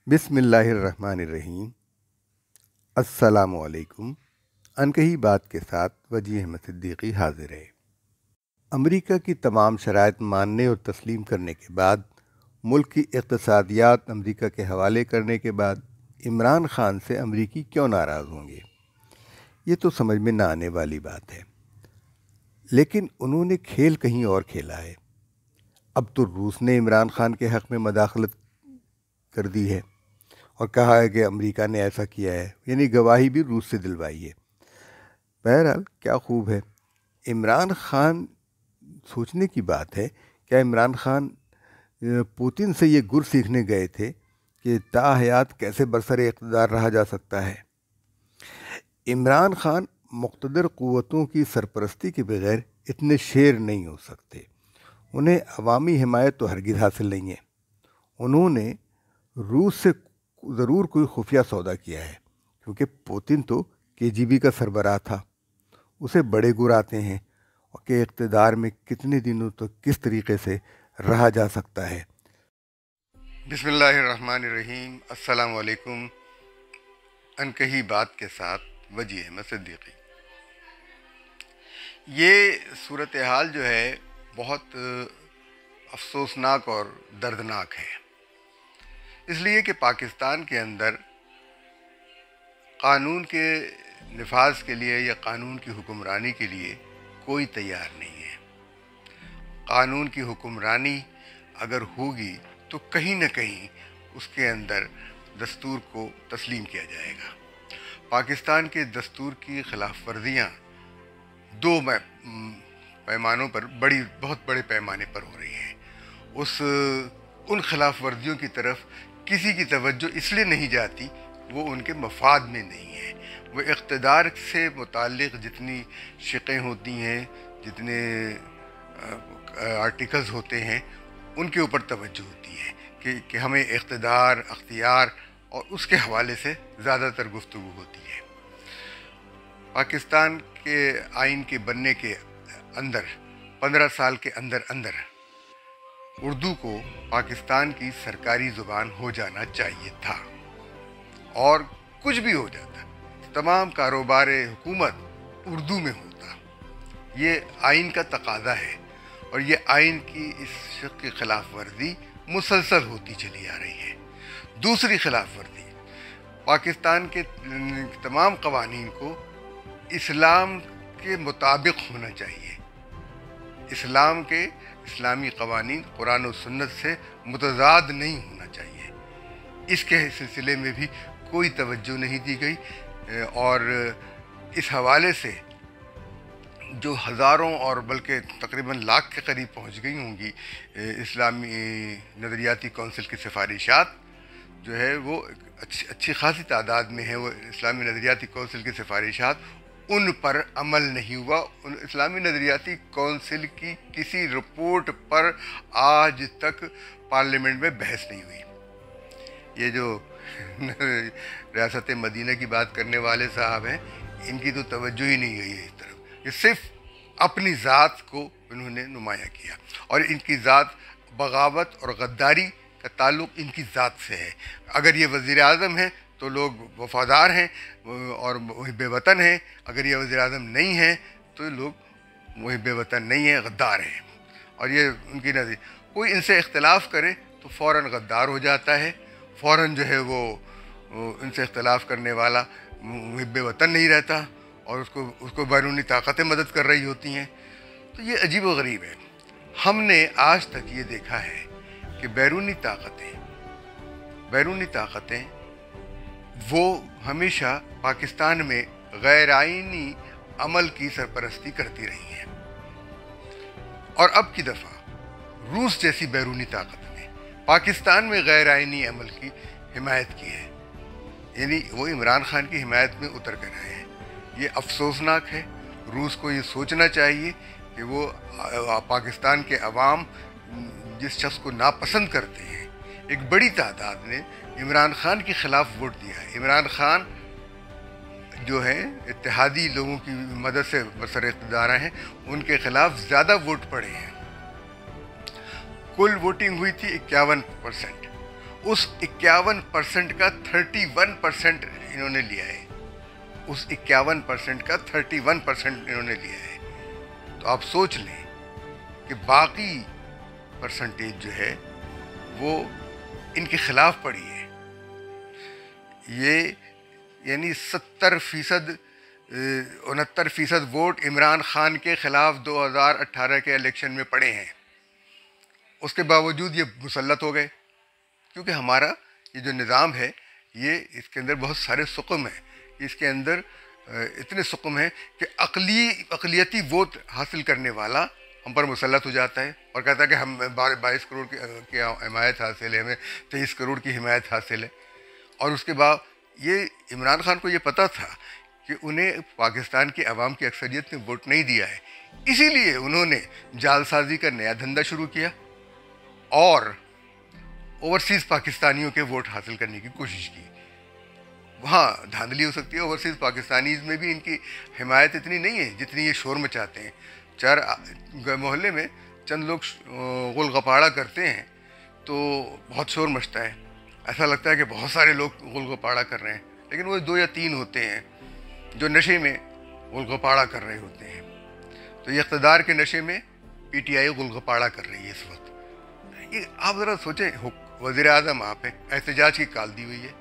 बिस्मिल्लाहिर्रहमानिर्रहीम। अस्सलामुअलैकुम। अनकही बात के साथ वजी अहमद सिद्दीकी हाजिर है। अमेरिका की तमाम शराइत मानने और तस्लीम करने के बाद, मुल्क की इक़्तिसादियात अमेरिका के हवाले करने के बाद इमरान ख़ान से अमेरिकी क्यों नाराज़ होंगे, ये तो समझ में ना आने वाली बात है। लेकिन उन्होंने खेल कहीं और खेला है। अब तो रूस ने इमरान ख़ान के हक़ में मदाखलत कर दी है और कहा है कि अमेरिका ने ऐसा किया है, यानी गवाही भी रूस से दिलवाई है। बहरहाल क्या खूब है। इमरान ख़ान, सोचने की बात है, क्या इमरान ख़ान पुतिन से ये गुर सीखने गए थे कि ताहयात कैसे बरसरे इक़्तिदार रहा जा सकता है। इमरान ख़ान मुक़्तदर क़ुव्वतों की सरपरस्ती के बगैर इतने शेर नहीं हो सकते। उन्हें अवामी हिमायत तो हरगिज़ हासिल नहीं है। उन्होंने रूस से ज़रूर कोई खुफिया सौदा किया है, क्योंकि पुतिन तो केजीबी का सरबराह था। उसे बड़े गुर आते हैं कि इक़्तिदार में कितने दिनों तक किस तरीक़े से रहा जा सकता है। बिस्मिल्लाहिर्रहमानिर्रहीम। अस्सलामु अलैकुम। अनकही बात के साथ वजी अहमद सिद्दीकी। ये सूरत हाल जो है बहुत अफसोसनाक और दर्दनाक है, इसलिए कि पाकिस्तान के अंदर क़ानून के नफाज के लिए या क़ानून की हुक्मरानी के लिए कोई तैयार नहीं है। क़ानून की हुक्मरानी अगर होगी तो कहीं न कहीं उसके अंदर दस्तूर को तस्लीम किया जाएगा। पाकिस्तान के दस्तूर की खिलाफ वर्जियाँ दो पैमानों पर बहुत बड़े पैमाने पर हो रही हैं। उन खिलाफ वर्जियों की तरफ किसी की तवज्जो इसलिए नहीं जाती, वो उनके मफाद में नहीं है। वो इक़्तिदार से मुताल्लिक़ जितनी शिक़ें होती हैं, जितने आर्टिकल्स होते हैं, उनके ऊपर तवज्जो होती है कि हमें इक़्तिदार, अख्तियार और उसके हवाले से ज़्यादातर गुफ्तगू होती है। पाकिस्तान के आइन के बनने के अंदर 15 साल के अंदर उर्दू को पाकिस्तान की सरकारी ज़ुबान हो जाना चाहिए था, और कुछ भी हो जाता, तमाम कारोबार हुकूमत उर्दू में होता। ये आइन का तकाज़ा है, और ये आइन की इस शक़ की खिलाफ वर्जी मुसलसल होती चली आ रही है। दूसरी खिलाफ वर्जी, पाकिस्तान के तमाम क़वानीन को इस्लाम के मुताबिक होना चाहिए। इस्लामी क़वानीन कुरान और सुन्नत से मुतज़ाद नहीं होना चाहिए। इसके सिलसिले में भी कोई तवज्जो नहीं दी गई, और इस हवाले से जो हज़ारों और बल्कि तकरीबन लाख के करीब पहुंच गई होंगी इस्लामी नज़रियाती कौंसिल की सिफारिशात, जो है वो अच्छी खासी तादाद में है। वो इस्लामी नज़रियाती कौंसिल की सिफारिशात, उन पर अमल नहीं हुआ। उन इस्लामी नज़रियाती कौंसिल की किसी रिपोर्ट पर आज तक पार्लियामेंट में बहस नहीं हुई। ये जो रियासत मदीना की बात करने वाले साहब हैं, इनकी तो तवज्जो ही नहीं गई है इस तरफ। ये सिर्फ अपनी ज़ात को इन्होंने नुमाया किया, और इनकी ज़ात बगावत और गद्दारी का ताल्लुक़ इनकी ज़ात से है। अगर ये वज़ीर आज़म है तो लोग वफ़ादार हैं और वही बेवतन हैं। अगर ये वज़ीर आज़म नहीं है तो लोग वही बेवतन नहीं हैं, गद्दार हैं। और ये उनकी नज़र, कोई इनसे इख्तिलाफ़ करे तो फ़ौरन गद्दार हो जाता है, फ़ौरन जो है वो इनसे इख्तिलाफ़ करने वाला वही बेवतन नहीं रहता, और उसको बैरूनी ताकतें मदद कर रही होती हैं। तो ये अजीब व गरीब है। हमने आज तक ये देखा है कि बैरूनी ताकतें वो हमेशा पाकिस्तान में गैर आइनी अमल की सरपरस्ती करती रही हैं, और अब की दफ़ा रूस जैसी बैरूनी ताकत ने पाकिस्तान में गैर आइनी अमल की हिमायत की है, यानी वो इमरान ख़ान की हिमायत में उतर कर आए हैं। ये अफसोसनाक है। रूस को ये सोचना चाहिए कि वो पाकिस्तान के अवाम जिस शख्स को नापसंद करते हैं, एक बड़ी तादाद ने इमरान ख़ान के ख़िलाफ़ वोट दिया है। इमरान ख़ान जो है इत्तेहादी लोगों की मदद से बरसर इक़्तिदार हैं, उनके ख़िलाफ़ ज़्यादा वोट पड़े हैं। कुल वोटिंग हुई थी 51%, उस 51% का 31% इन्होंने लिया है। उस 51% का 31% इन्होंने लिया है। तो आप सोच लें कि बाकी परसेंटेज जो है वो इनके खिलाफ पड़ी है। ये यानी 70%, 69% वोट इमरान खान के खिलाफ 2018 के इलेक्शन में पड़े हैं। उसके बावजूद ये मुसल्लत हो गए, क्योंकि हमारा ये जो निज़ाम है ये इसके अंदर बहुत सारे सुकम हैं। इसके अंदर इतने सुकम हैं कि अक़लियती वोट हासिल करने वाला हम पर मुसल्लत हो जाता है और कहता है कि हम 22 करोड़ की हिमायत हासिल है, हमें 23 करोड़ की हिमायत हासिल है। और उसके बाद ये इमरान खान को ये पता था कि उन्हें पाकिस्तान की आवाम की अक्सरियत ने वोट नहीं दिया है, इसीलिए उन्होंने जालसाजी का नया धंधा शुरू किया और ओवरसीज़ पाकिस्तानियों के वोट हासिल करने की कोशिश की। वहाँ धांधली हो सकती है, ओवरसीज़ पाकिस्तानीज़ में भी इनकी हिमायत इतनी नहीं है जितनी ये शोर मचाते हैं। चार मोहल्ले में चंद लोग गुलगपाड़ा करते हैं तो बहुत शोर मचता है, ऐसा लगता है कि बहुत सारे लोग गुलगपाड़ा कर रहे हैं, लेकिन वो 2 या 3 होते हैं जो नशे में गुलगपाड़ा कर रहे होते हैं। तो ये इक़्तिदार के नशे में पीटीआई गुलगपाड़ा कर रही है इस वक्त। ये आप ज़रा सोचें, वज़ीर आज़म आप हैं, एहतजाज की कॉल दी हुई है,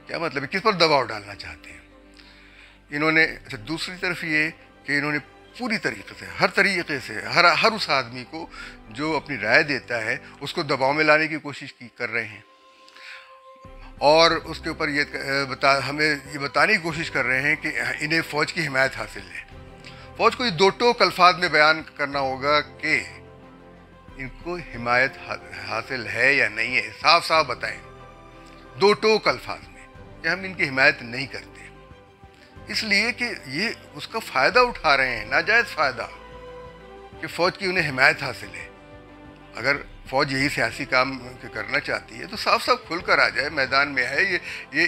क्या मतलब है, किस पर दबाव डालना चाहते हैं इन्होंने। अच्छा, दूसरी तरफ ये कि इन्होंने पूरी तरीके से हर तरीके से हर उस आदमी को जो अपनी राय देता है उसको दबाव में लाने की कोशिश कर रहे हैं और उसके ऊपर ये हमें ये बताने की कोशिश कर रहे हैं कि इन्हें फ़ौज की हिमायत हासिल है। फ़ौज को ये 2 टोक अल्फाज में बयान करना होगा कि इनको हिमायत हासिल है या नहीं है, साफ साफ बताएं 2 टोक अल्फाज में कि हम इनकी हिमायत नहीं करते, इसलिए कि ये उसका फ़ायदा उठा रहे हैं, नाजायज़ फ़ायदा, कि फ़ौज की उन्हें हिमायत हासिल है। अगर फ़ौज यही सियासी काम करना चाहती है तो साफ साफ खुल कर आ जाए, मैदान में आए ये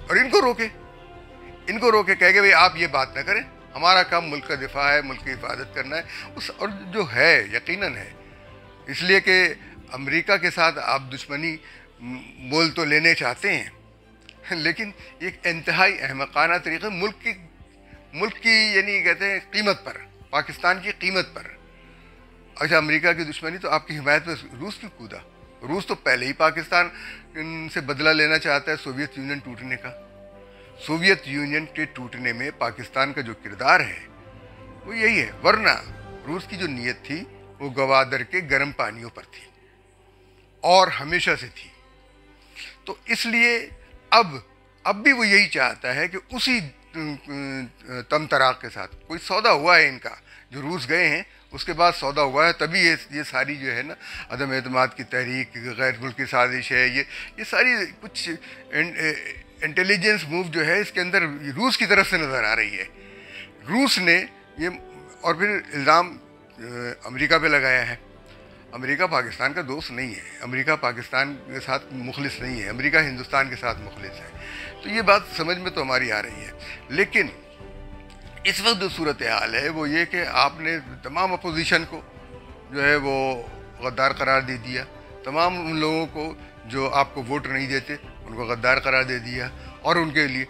और इनको रोके कहे कि भाई आप ये बात ना करें, हमारा काम मुल्क का दिफा है, मुल्क की हिफाजत करना है। उस और जो है यकीनन है, इसलिए कि अमेरिका के साथ आप दुश्मनी मोल तो लेने चाहते हैं, लेकिन एक इंतहाई अहमकाना तरीक़े मुल्क की यानी कहते हैं कीमत पर, पाकिस्तान की कीमत पर। अच्छा, अमेरिका की दुश्मनी तो आपकी हिमायत में रूस क्यों कूदा? रूस तो पहले ही पाकिस्तान से बदला लेना चाहता है सोवियत यूनियन टूटने का। सोवियत यूनियन के टूटने में पाकिस्तान का जो किरदार है वो यही है, वरना रूस की जो नीयत थी वो गवादर के गर्म पानियों पर थी और हमेशा से थी। तो इसलिए अब भी वो यही चाहता है कि उसी तमतराक के साथ कोई सौदा हुआ है इनका, जो रूस गए हैं उसके बाद सौदा हुआ है, तभी ये सारी जो है ना अदम एतमाद की तहरीक, गैर मुल्की साजिश है, ये सारी कुछ इंटेलिजेंस मूव जो है इसके अंदर रूस की तरफ से नज़र आ रही है। रूस ने ये और फिर इल्ज़ाम अमेरिका पे लगाया है। अमेरिका पाकिस्तान का दोस्त नहीं है, अमेरिका पाकिस्तान के साथ मुखलिस नहीं है, अमेरिका हिंदुस्तान के साथ मुखलिस है। तो ये बात समझ में तो हमारी आ रही है, लेकिन इस वक्त जो सूरत हाल है वो ये कि आपने तमाम अपोजिशन को जो है वो गद्दार करार दे दिया, तमाम उन लोगों को जो आपको वोट नहीं देते उनको गद्दार करार दे दिया। और उनके लिए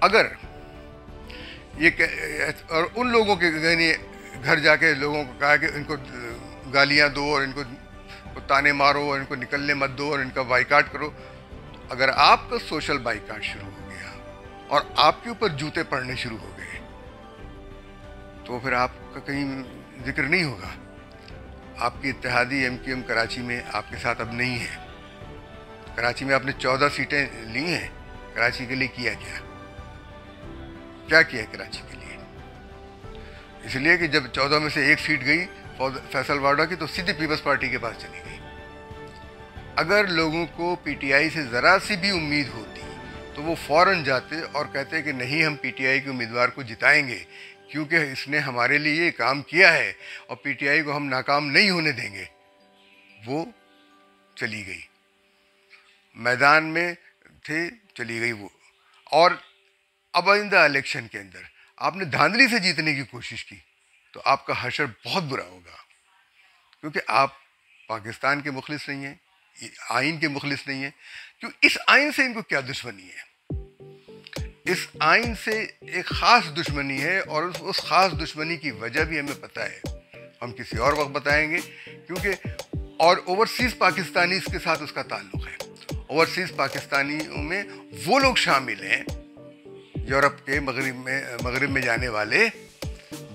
अगर ये और उन लोगों के यानी घर जाके लोगों को कहा कि इनको गालियां दो और इनको ताने मारो और इनको निकलने मत दो और इनका बाइकाट करो। अगर आपका सोशल बाइकाट शुरू हो गया और आपके ऊपर जूते पड़ने शुरू हो गए तो फिर आपका कहीं जिक्र नहीं होगा। आपकी इत्तेहादी एमक्यूएम कराची में आपके साथ अब नहीं है। कराची में आपने 14 सीटें ली हैं, कराची के लिए किया क्या किया कराची के लिए? इसलिए कि जब 14 में से 1 सीट गई फैसल वाडा की तो सीधे पीपल्स पार्टी के पास चली गई। अगर लोगों को पीटीआई से ज़रा सी भी उम्मीद होती तो वो फ़ौरन जाते और कहते कि नहीं, हम पीटीआई के उम्मीदवार को जिताएंगे क्योंकि इसने हमारे लिए ये काम किया है और पीटीआई को हम नाकाम नहीं होने देंगे। वो चली गई, मैदान में थे, चली गई वो। और अब आइंदा इलेक्शन के अंदर आपने धांधली से जीतने की कोशिश की तो आपका हशर बहुत बुरा होगा, क्योंकि आप पाकिस्तान के मुखलिस नहीं हैं, आइन के मुखलिस नहीं है। क्यों? इस आइन से इनको क्या दुश्मनी है? इस आइन से एक ख़ास दुश्मनी है, और उस ख़ास दुश्मनी की वजह भी हमें पता है, हम किसी और वक्त बताएंगे। क्योंकि और ओवरसीज़ पाकिस्तानीज़ के साथ उसका ताल्लुक़ है। ओवरसीज़ पाकिस्तानियों में वो लोग शामिल हैं यूरोप के मगरिब में जाने वाले,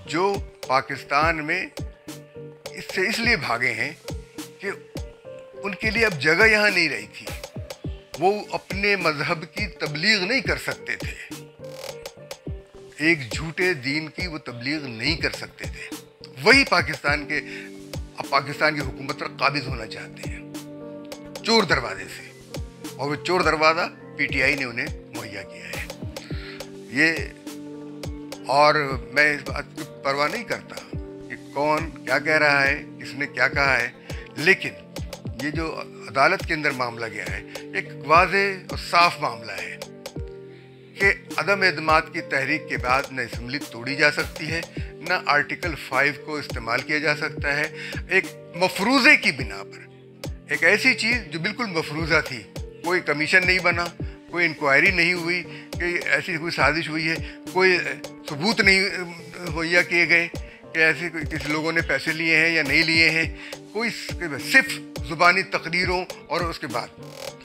जो पाकिस्तान में इससे इसलिए भागे हैं कि उनके लिए अब जगह यहाँ नहीं रही थी, वो अपने मजहब की तबलीग नहीं कर सकते थे, एक झूठे दीन की वो तबलीग नहीं कर सकते थे। वही पाकिस्तान की हुकूमत पर काबिज होना चाहते हैं चोर दरवाजे से, और वो चोर दरवाज़ा पीटीआई ने उन्हें मुहैया किया है। ये, और मैं इस बात की परवाह नहीं करता कि कौन क्या कह रहा है, किसने क्या कहा है, लेकिन ये जो अदालत के अंदर मामला गया है, एक वाज़ेह और साफ मामला है कि अदम एतमाद की तहरीक के बाद न असम्बली तोड़ी जा सकती है, न आर्टिकल 5 को इस्तेमाल किया जा सकता है। एक मफरूज़े की बिना पर, एक ऐसी चीज़ जो बिल्कुल मफरूज़ा थी, कोई कमीशन नहीं बना, कोई इंक्वायरी नहीं हुई कि ऐसी कोई साजिश हुई है, कोई सबूत नहीं मुहैया किए गए कि ऐसे किसी लोगों ने पैसे लिए हैं या नहीं लिए हैं, कोई सिर्फ ज़ुबानी तकरीरों और उसके बाद,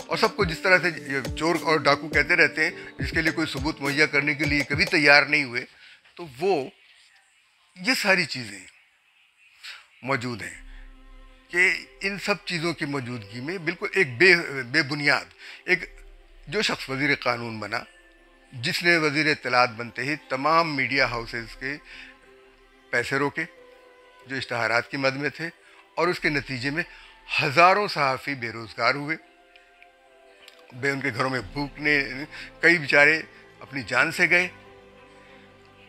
और सबको जिस तरह से चोर और डाकू कहते रहते हैं, जिसके लिए कोई सबूत मुहैया करने के लिए कभी तैयार नहीं हुए। तो वो ये सारी चीज़ें मौजूद हैं कि इन सब चीज़ों की मौजूदगी में बिल्कुल एक बेबुनियाद, एक जो शख्स वज़ीर क़ानून बना, जिसने वज़ीर इत्तलात बनते ही तमाम मीडिया हाउसेस के पैसे रोके जो इश्तहारात की मद में थे, और उसके नतीजे में हज़ारों सहाफ़ी बेरोज़गार हुए, उनके घरों में भूख ने, कई बेचारे अपनी जान से गए,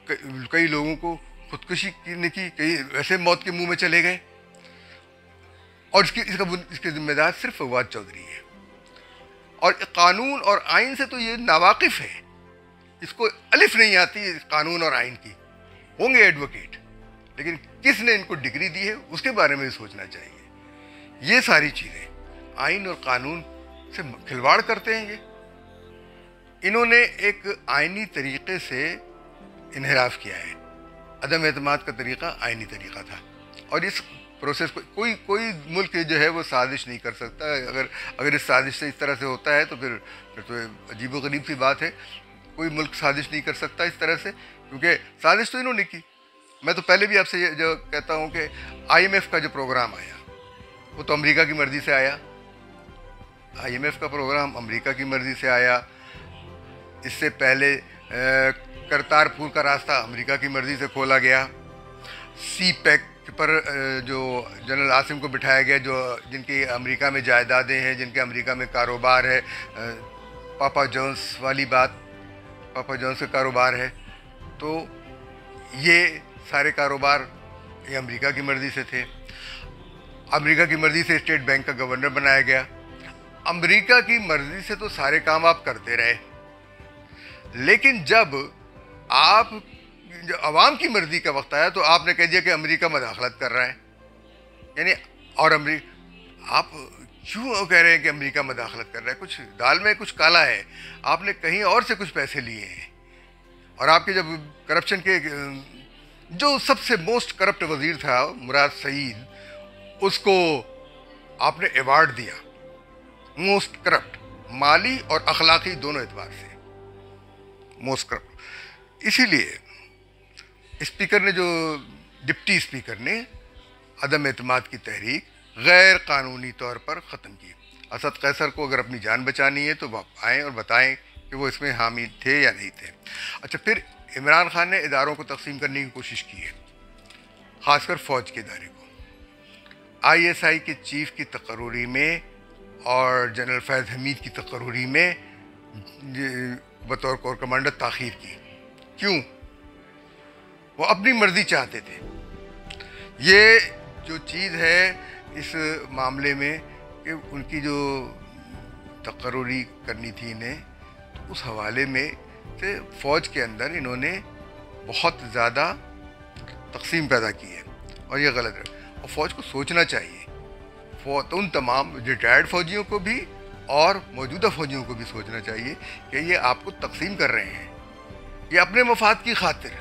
कई लोगों को खुदकुशी करने की, कई वैसे मौत के मुंह में चले गए। और इसके जिम्मेदार सिर्फ फवाद चौधरी है। और कानून और आइन से तो ये नावाकिफ़ है, इसको अलिफ नहीं आती कानून और आइन की। होंगे एडवोकेट, लेकिन किसने इनको डिग्री दी है उसके बारे में सोचना चाहिए। ये सारी चीज़ें आइन और कानून से खिलवाड़ करते हैं। इन्होंने एक आइनी तरीक़े से इन्हिराफ किया है। अदम एतमाद का तरीक़ा आइनी तरीक़ा था, और इस प्रोसेस को कोई मुल्क जो है वो साजिश नहीं कर सकता। अगर इस साजिश से इस तरह से होता है तो फिर तो अजीब व गरीब सी बात है। कोई मुल्क साजिश नहीं कर सकता इस तरह से, क्योंकि साजिश तो इन्होंने की। मैं तो पहले भी आपसे जो कहता हूँ कि IMF का जो प्रोग्राम आया वो तो अमेरिका की मर्ज़ी से आया। IMF का प्रोग्राम अमेरिका की मर्ज़ी से आया। इससे पहले करतारपुर का रास्ता अमेरिका की मर्ज़ी से खोला गया। CPEC पर जो जनरल आसिम को बिठाया गया, जो जिनकी अमेरिका में जायदादें हैं, जिनके अमेरिका में कारोबार है, पापा जॉन्स वाली बात, पापा जॉन्स का कारोबार है, तो ये सारे कारोबार ये अमेरिका की मर्ज़ी से थे। अमेरिका की मर्ज़ी से स्टेट बैंक का गवर्नर बनाया गया। अमेरिका की मर्ज़ी से तो सारे काम आप करते रहे, लेकिन जब अवाम की मर्ज़ी का वक्त आया तो आपने कह दिया कि अमेरिका मदाखलत कर रहा है। यानी और आप क्यों कह रहे हैं कि अमेरिका मदाखलत कर रहा है? कुछ दाल में कुछ काला है। आपने कहीं और से कुछ पैसे लिए हैं, और आपके जब करप्शन के जो सबसे मोस्ट करप्ट वज़ीर था मुराद सईद, उसको आपने अवार्ड दिया मोस्ट करप्ट, माली और अखलाकी दोनों एतबार से मोस्ट करप्ट। इसीलिए स्पीकर ने, जो डिप्टी स्पीकर ने अदम एतमाद की तहरीक गैर कानूनी तौर पर ख़त्म की। असद कैसर को अगर अपनी जान बचानी है तो वो आएँ और बताएं कि वो इसमें हामी थे या नहीं थे। अच्छा, फिर इमरान खान ने इदारों को तकसीम करने की कोशिश की है, ख़ासकर फ़ौज के इदारे को। ISI के चीफ की तकर्री में और जनरल फैज़ हमीद की तकर्री में बतौर कोर कमांडर ताख़ीर की। क्यों? वो अपनी मर्ज़ी चाहते थे। ये जो चीज़ है इस मामले में कि उनकी जो तकर्री करनी थी इन्हें, तो उस हवाले में से फ़ौज के अंदर इन्होंने बहुत ज़्यादा तकसीम पैदा की है, और ये गलत है। और फ़ौज को सोचना चाहिए, तो उन तमाम रिटायर्ड फौजियों को भी और मौजूदा फौजियों को भी सोचना चाहिए कि ये आपको तकसीम कर रहे हैं, ये अपने मफाद की खातिर,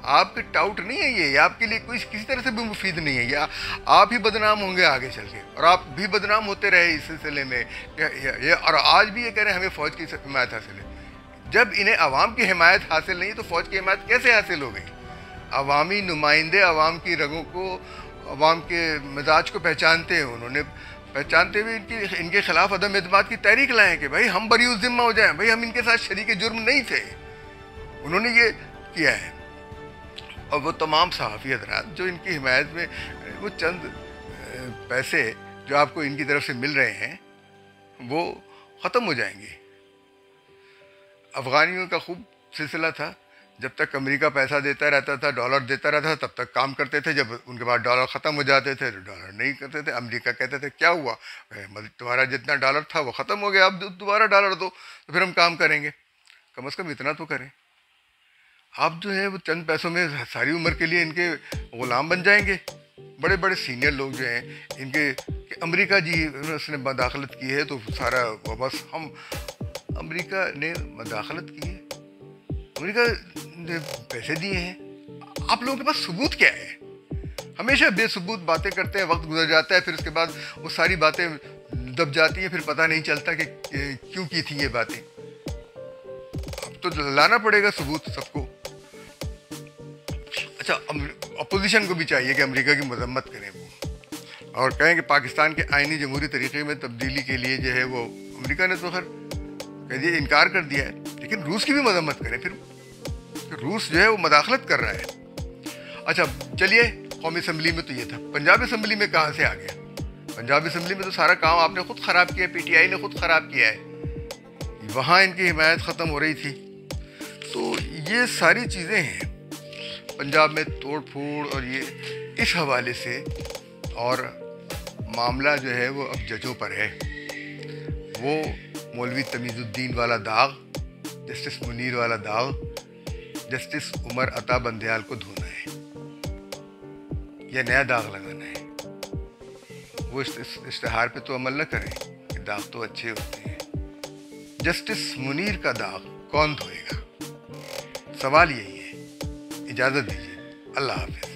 आपके टाउट नहीं है, ये आपके लिए कोई किसी तरह से भी मुफीद नहीं है, या आप ही बदनाम होंगे आगे चल के, और आप भी बदनाम होते रहे इस सिलसिले में। ये और आज भी ये कह रहे हैं हमें फ़ौज की हिमायत हासिल है। जब इन्हें अवाम की हिमायत हासिल नहीं तो फ़ौज की हिमायत कैसे हासिल हो गई? अवामी नुमाइंदे अवाम की रगों को, अवाम के मिजाज को पहचानते हैं, उन्होंने पहचानते हुए इनके खिलाफ अदम एतमाद की तहरीक लाएँ कि भाई हम बरी ज़िम्मा हो जाएं, भाई हम इनके साथ शरीक जुर्म नहीं थे। उन्होंने ये किया है। और वो तमाम सहाफ़ी हज़रात जो इनकी हिमायत में, वो चंद पैसे जो आपको इनकी तरफ से मिल रहे हैं वो ख़त्म हो जाएंगे। अफ़गानियों का खूब सिलसिला था, जब तक अमेरिका पैसा देता रहता था, डॉलर देता रहता था, तब तक काम करते थे। जब उनके पास डॉलर ख़त्म हो जाते थे तो डॉलर नहीं करते थे। अमेरिका कहते थे क्या हुआ, तुम्हारा जितना डॉलर था वो ख़त्म हो गया, अब दोबारा डॉलर दो तो फिर हम काम करेंगे। कम से कम इतना तो करें। आप जो है वो चंद पैसों में सारी उम्र के लिए इनके ग़ुलाम बन जाएंगे। बड़े बड़े सीनियर लोग जो हैं इनके, कि अमेरिका जी उसने मदाखलत की है तो सारा बस हम, अमेरिका ने मदाखलत की है, अमेरिका ने पैसे दिए हैं, आप लोगों के पास सबूत क्या है? हमेशा बेसबूत बातें करते हैं, वक्त गुजर जाता है, फिर उसके बाद वो सारी बातें दब जाती हैं, फिर पता नहीं चलता कि क्यों की थी ये बातें। अब तो लाना पड़ेगा सबूत सबको। अच्छा, अपोजिशन को भी चाहिए कि अमेरिका की मजम्मत करें वो, और कहें कि पाकिस्तान के आईनी जमहूरी तरीके में तब्दीली के लिए जो है वो, अमेरिका ने तो खैर कह दिया, इनकार कर दिया है, लेकिन रूस की भी मजम्मत करें। फिर रूस जो है वो मदाखलत कर रहा है। अच्छा चलिए, कौमी असम्बली में तो ये था, पंजाब असम्बली में कहाँ से आ गया? पंजाब असम्बली में तो सारा काम आपने खुद ख़राब किया, पीटीआई ने खुद ख़राब किया है, वहाँ इनकी हिमायत ख़त्म हो रही थी। तो ये सारी चीज़ें हैं पंजाब में तोड़ फोड़, और ये इस हवाले से, और मामला जो है वो अब जजों पर है। वो मौलवी तमीज़ुद्दीन वाला दाग, जस्टिस मुनीर वाला दाग, जस्टिस उमर अता बंदयाल को धोना है या नया दाग लगाना है। वो इस इश्तिहार पे तो अमल न करें कि दाग तो अच्छे होते हैं। जस्टिस मुनीर का दाग कौन धोएगा? सवाल यही है। इजाज़त दीजिए, अल्लाह हाफ़िज़।